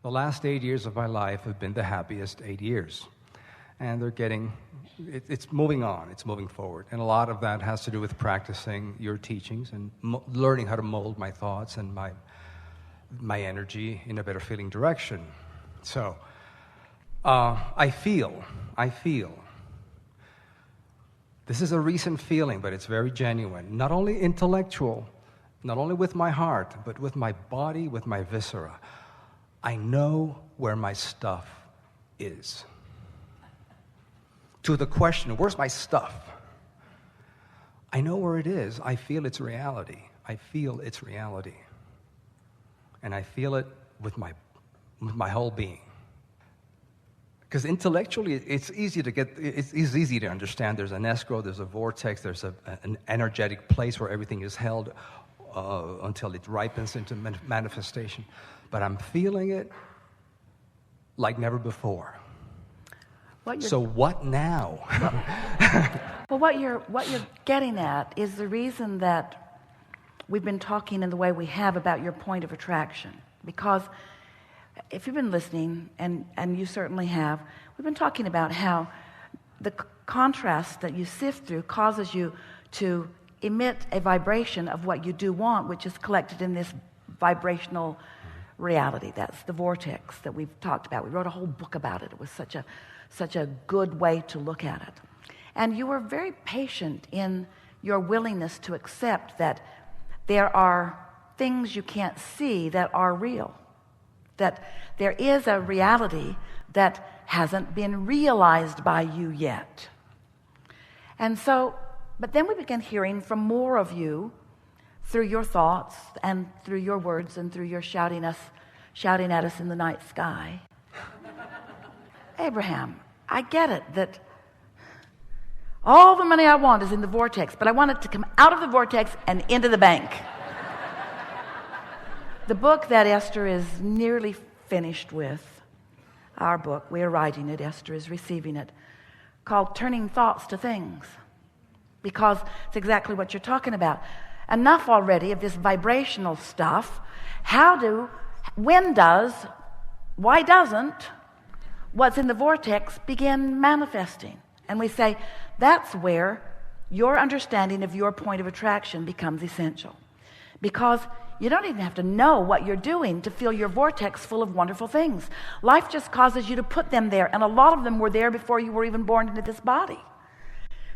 The last 8 years of my life have been the happiest 8 years. And it's moving on, it's moving forward. And a lot of that has to do with practicing your teachings and learning how to mold my thoughts and my energy in a better feeling direction. So, I feel. This is a recent feeling, but it's very genuine. Not only intellectual, not only with my heart, but with my body, with my viscera. I know where my stuff is. To the question, where's my stuff? I know where it is. I feel its reality. And I feel it with my whole being. Because intellectually, it's easy to understand. There's an escrow, there's a vortex, there's an energetic place where everything is held until it ripens into manifestation. But I'm feeling it like never before. So what now? Well, what you're getting at is the reason that we've been talking in the way we have about your point of attraction. Because if you've been listening, and you certainly have, we've been talking about how the contrast that you sift through causes you to emit a vibration of what you do want, which is collected in this vibrational reality. That's the vortex that we've talked about. We wrote a whole book about it. It was such a good way to look at it. And you were very patient in your willingness to accept that there are things you can't see that are real, that there is a reality that hasn't been realized by you yet. And so, but then we began hearing from more of you through your thoughts and through your words and through your shouting at us in the night sky. Abraham, I get it that all the money I want is in the vortex, but I want it to come out of the vortex and into the bank. The book that Esther is nearly finished with, our book, we are writing it, Esther is receiving it, called Turning Thoughts to Things, because it's exactly what you're talking about. Enough already of this vibrational stuff. Why doesn't what's in the vortex begin manifesting? And we say, that's where your understanding of your point of attraction becomes essential. Because you don't even have to know what you're doing to feel your vortex full of wonderful things. Life just causes you to put them there, and a lot of them were there before you were even born into this body.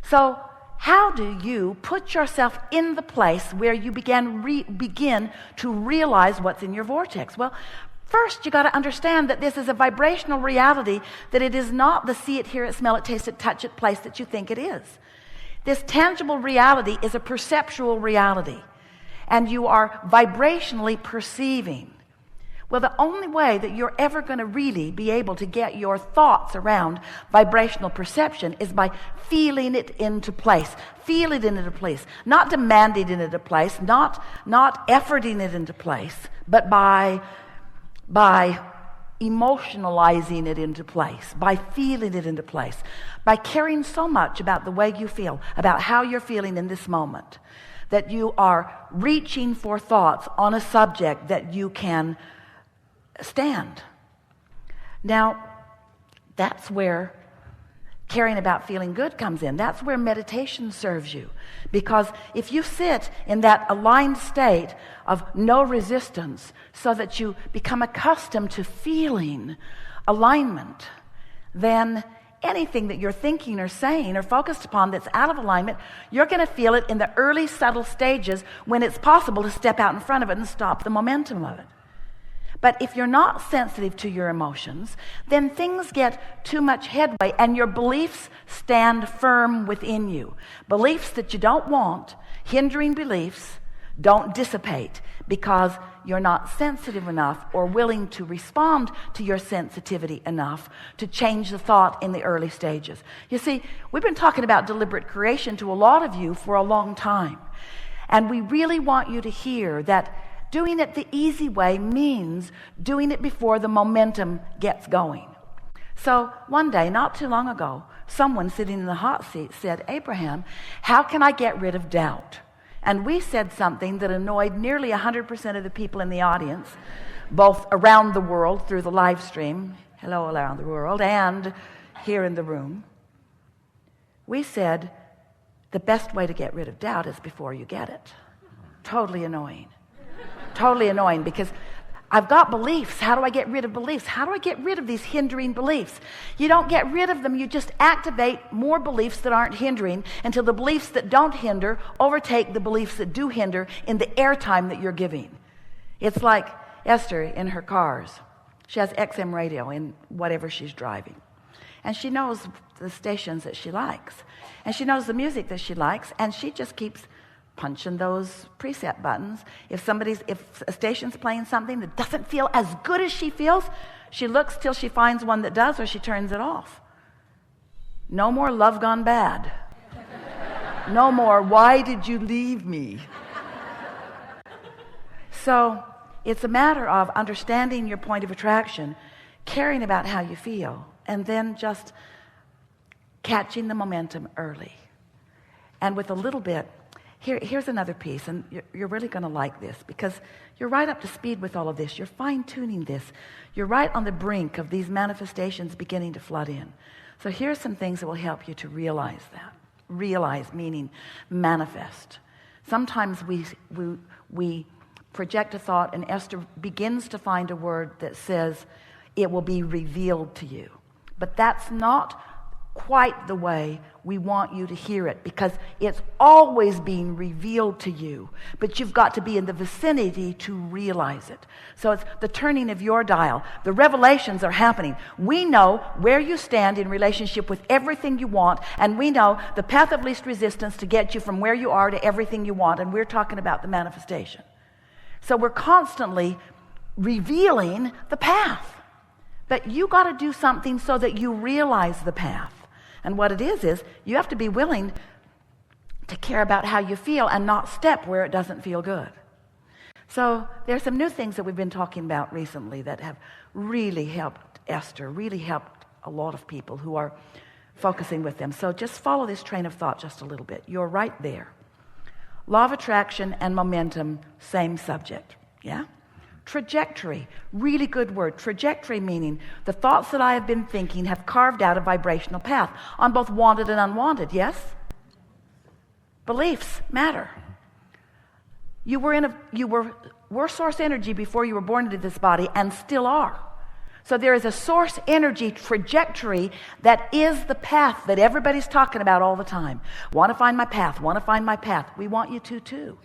So how do you put yourself in the place where you begin to realize what's in your vortex? Well, first, you got to understand that this is a vibrational reality, that it is not the see it, hear it, smell it, taste it, touch it place that you think it is. This tangible reality is a perceptual reality, and you are vibrationally perceiving. Well, the only way that you're ever going to really be able to get your thoughts around vibrational perception is by feeling it into place. Feel it into place. Not demanding it into place, not efforting it into place, but by emotionalizing it into place, by feeling it into place, by caring so much about the way you feel, about how you're feeling in this moment, that you are reaching for thoughts on a subject that you can stand. Now, that's where caring about feeling good comes in. That's where meditation serves you. Because if you sit in that aligned state of no resistance so that you become accustomed to feeling alignment, then anything that you're thinking or saying or focused upon that's out of alignment, you're going to feel it in the early subtle stages when it's possible to step out in front of it and stop the momentum of it. But if you're not sensitive to your emotions, then things get too much headway and your beliefs stand firm within you. Beliefs that you don't want, hindering beliefs, don't dissipate because you're not sensitive enough or willing to respond to your sensitivity enough to change the thought in the early stages. You see, we've been talking about deliberate creation to a lot of you for a long time. And we really want you to hear that doing it the easy way means doing it before the momentum gets going. So one day, not too long ago, someone sitting in the hot seat said, "Abraham, how can I get rid of doubt?" And we said something that annoyed nearly 100% of the people in the audience, both around the world through the live stream, hello around the world, and here in the room, we said the best way to get rid of doubt is before you get it. Totally annoying. Totally annoying, because I've got beliefs. How do I get rid of beliefs? How do I get rid of these hindering beliefs? You don't get rid of them. You just activate more beliefs that aren't hindering until the beliefs that don't hinder overtake the beliefs that do hinder in the airtime that you're giving. It's like Esther in her cars. She has XM radio in whatever she's driving. And she knows the stations that she likes. And she knows the music that she likes. And she just keeps punching those preset buttons. If a station's playing something that doesn't feel as good as she feels, she looks till she finds one that does, or she turns it off. No more Love Gone Bad. No more Why Did You Leave Me? So it's a matter of understanding your point of attraction, caring about how you feel, and then just catching the momentum early. And with a little bit, here's another piece, and you're really going to like this, because you're right up to speed with all of this. You're fine-tuning this. You're right on the brink of these manifestations beginning to flood in. So here's some things that will help you to realize that. Realize, meaning manifest. Sometimes we project a thought, and Esther begins to find a word that says, it will be revealed to you. But that's not quite the way we want you to hear it, because it's always being revealed to you, but you've got to be in the vicinity to realize it. So it's the turning of your dial. The revelations are happening. We know where you stand in relationship with everything you want, and we know the path of least resistance to get you from where you are to everything you want, and we're talking about the manifestation. So we're constantly revealing the path, but you got to do something so that you realize the path. And what it is you have to be willing to care about how you feel and not step where it doesn't feel good. So there's some new things that we've been talking about recently that have really helped Esther, really helped a lot of people who are focusing with them. So just follow this train of thought just a little bit. You're right there. Law of attraction and momentum, same subject. Yeah? Trajectory, really good word. Trajectory meaning the thoughts that I have been thinking have carved out a vibrational path on both wanted and unwanted, yes? Beliefs matter. You were source energy before you were born into this body, and still are. So there is a source energy trajectory that is the path that everybody's talking about all the time. Want to find my path, want to find my path. We want you to too.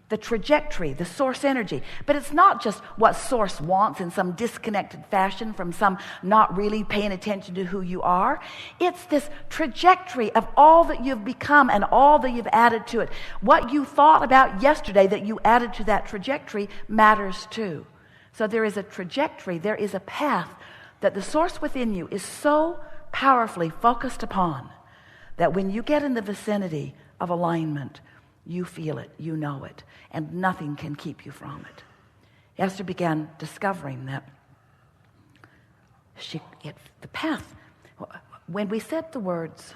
The trajectory, the source energy. But it's not just what source wants in some disconnected fashion from some not really paying attention to who you are. It's this trajectory of all that you've become and all that you've added to it. What you thought about yesterday that you added to that trajectory matters too. So there is a trajectory, there is a path that the source within you is so powerfully focused upon that when you get in the vicinity of alignment, you feel it, you know it, and nothing can keep you from it. Esther began discovering that the path, when we said the words,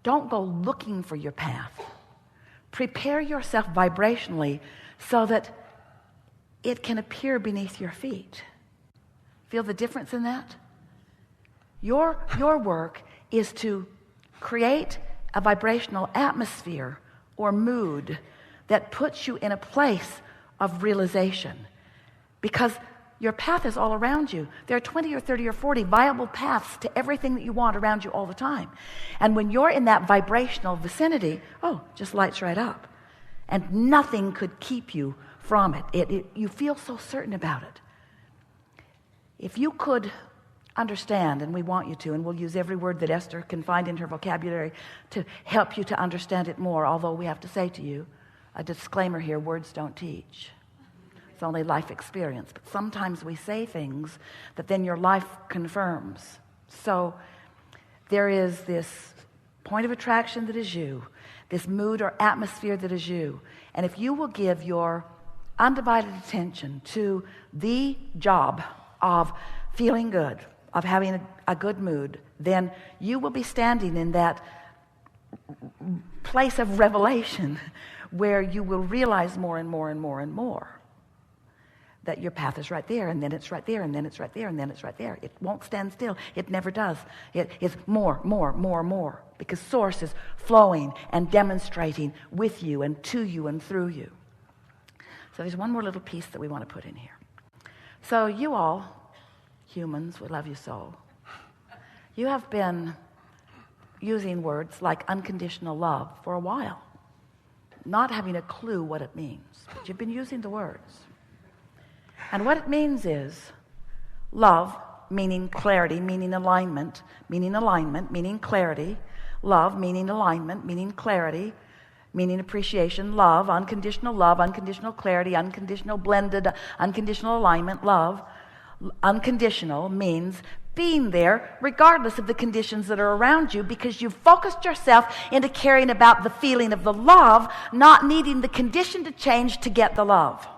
don't go looking for your path. Prepare yourself vibrationally so that it can appear beneath your feet. Feel the difference in that? Your work is to create a vibrational atmosphere or mood that puts you in a place of realization, because your path is all around you. There are 20 or 30 or 40 viable paths to everything that you want around you all the time. And when you're in that vibrational vicinity, just lights right up. And nothing could keep you from it. You feel so certain about it. If you could understand, and we want you to, and we'll use every word that Esther can find in her vocabulary to help you to understand it more, although we have to say to you, a disclaimer here, words don't teach. It's only life experience. But sometimes we say things that then your life confirms. So there is this point of attraction that is you, this mood or atmosphere that is you. And if you will give your undivided attention to the job of feeling good, of having a good mood, then you will be standing in that place of revelation where you will realize more and more and more and more. that your path is right there, and then it's right there, and then it's right there, and then it's right there. It won't stand still. It never does. It's more, because Source is flowing and demonstrating with you and to you and through you. So there's one more little piece that we want to put in here. So you all, humans, we love you so. You have been using words like unconditional love for a while, not having a clue what it means, but you've been using the words. And what it means is love, meaning clarity, meaning alignment, meaning clarity, love, meaning alignment, meaning clarity, meaning appreciation, love, unconditional clarity, unconditional blended, unconditional alignment, love. Unconditional means being there regardless of the conditions that are around you, because you've focused yourself into caring about the feeling of the love, not needing the condition to change to get the love.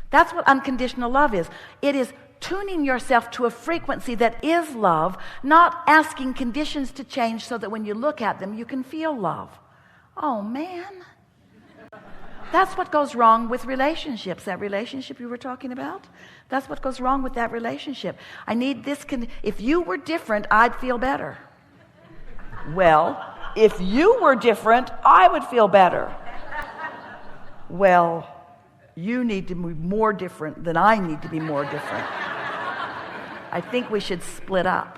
That's what unconditional love is. It is tuning yourself to a frequency that is love, not asking conditions to change so that when you look at them, you can feel love. Oh, man. That's what goes wrong with relationships. That relationship you were talking about, that's what goes wrong with that relationship. I need this. If you were different, I'd feel better. Well, if you were different, I would feel better. Well, you need to be more different than I need to be more different. I think we should split up.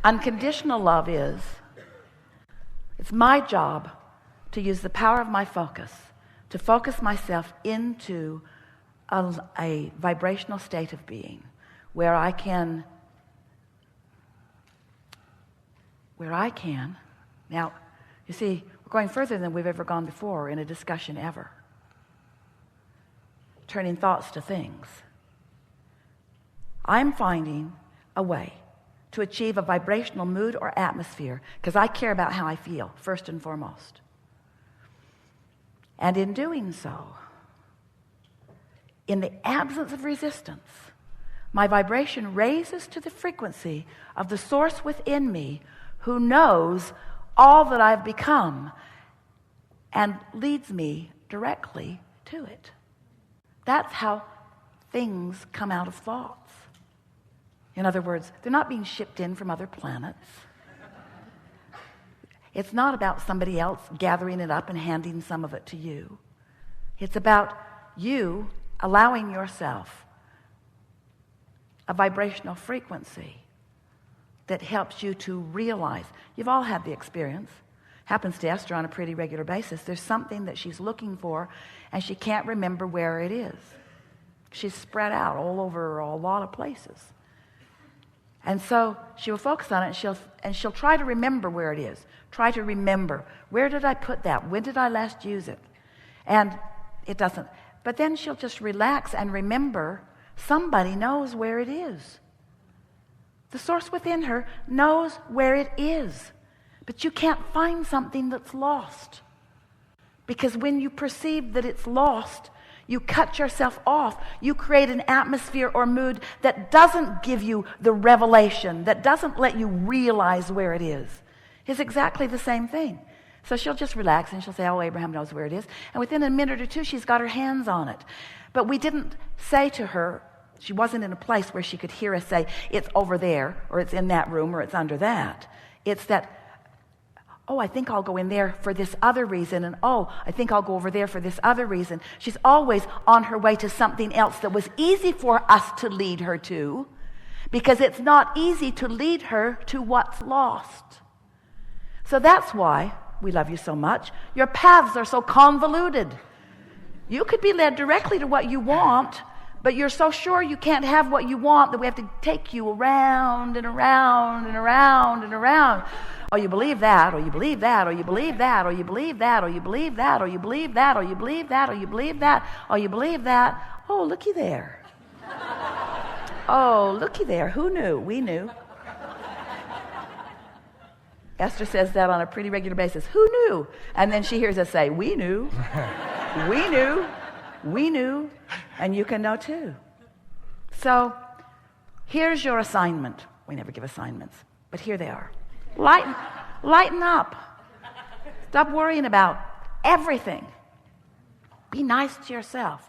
Unconditional love is, it's my job to use the power of my focus to focus myself into a vibrational state of being where I can, now, you see, we're going further than we've ever gone before in a discussion ever. Turning thoughts to things. I'm finding a way to achieve a vibrational mood or atmosphere because I care about how I feel, first and foremost. And in doing so, in the absence of resistance, my vibration raises to the frequency of the Source within me who knows all that I've become and leads me directly to it. That's how things come out of thoughts. In other words, they're not being shipped in from other planets. It's not about somebody else gathering it up and handing some of it to you. It's about you allowing yourself a vibrational frequency that helps you to realize. You've all had the experience. Happens to Esther on a pretty regular basis. There's something that she's looking for and she can't remember where it is. She's spread out all over a lot of places. And so she'll focus on it and she'll try to remember where it is. Try to remember, where did I put that? When did I last use it? And it doesn't. But then she'll just relax and remember somebody knows where it is. The Source within her knows where it is. But you can't find something that's lost. Because when you perceive that it's lost, you cut yourself off. You create an atmosphere or mood that doesn't give you the revelation, that doesn't let you realize where it is. It's exactly the same thing. So she'll just relax and she'll say, oh, Abraham knows where it is. And within a minute or two, she's got her hands on it. But we didn't say to her, she wasn't in a place where she could hear us say, it's over there, or it's in that room, or it's under that. It's that, oh, I think I'll go in there for this other reason, and oh, I think I'll go over there for this other reason. She's always on her way to something else that was easy for us to lead her to, because it's not easy to lead her to what's lost. So that's why we love you so much. Your paths are so convoluted. You could be led directly to what you want, but you're so sure you can't have what you want that we have to take you around and around and around and around. Oh, you believe that, or you believe that, or you believe that, or you believe that, or you believe that, or you believe that, or you believe that, or you believe that, or you believe that. Oh, looky there. Oh, looky there. Who knew? We knew. Esther says that on a pretty regular basis. Who knew? And then she hears us say, we knew. We knew. We knew. And you can know too. So here's your assignment. We never give assignments, but here they are. Lighten up. Stop worrying about everything. Be nice to yourself.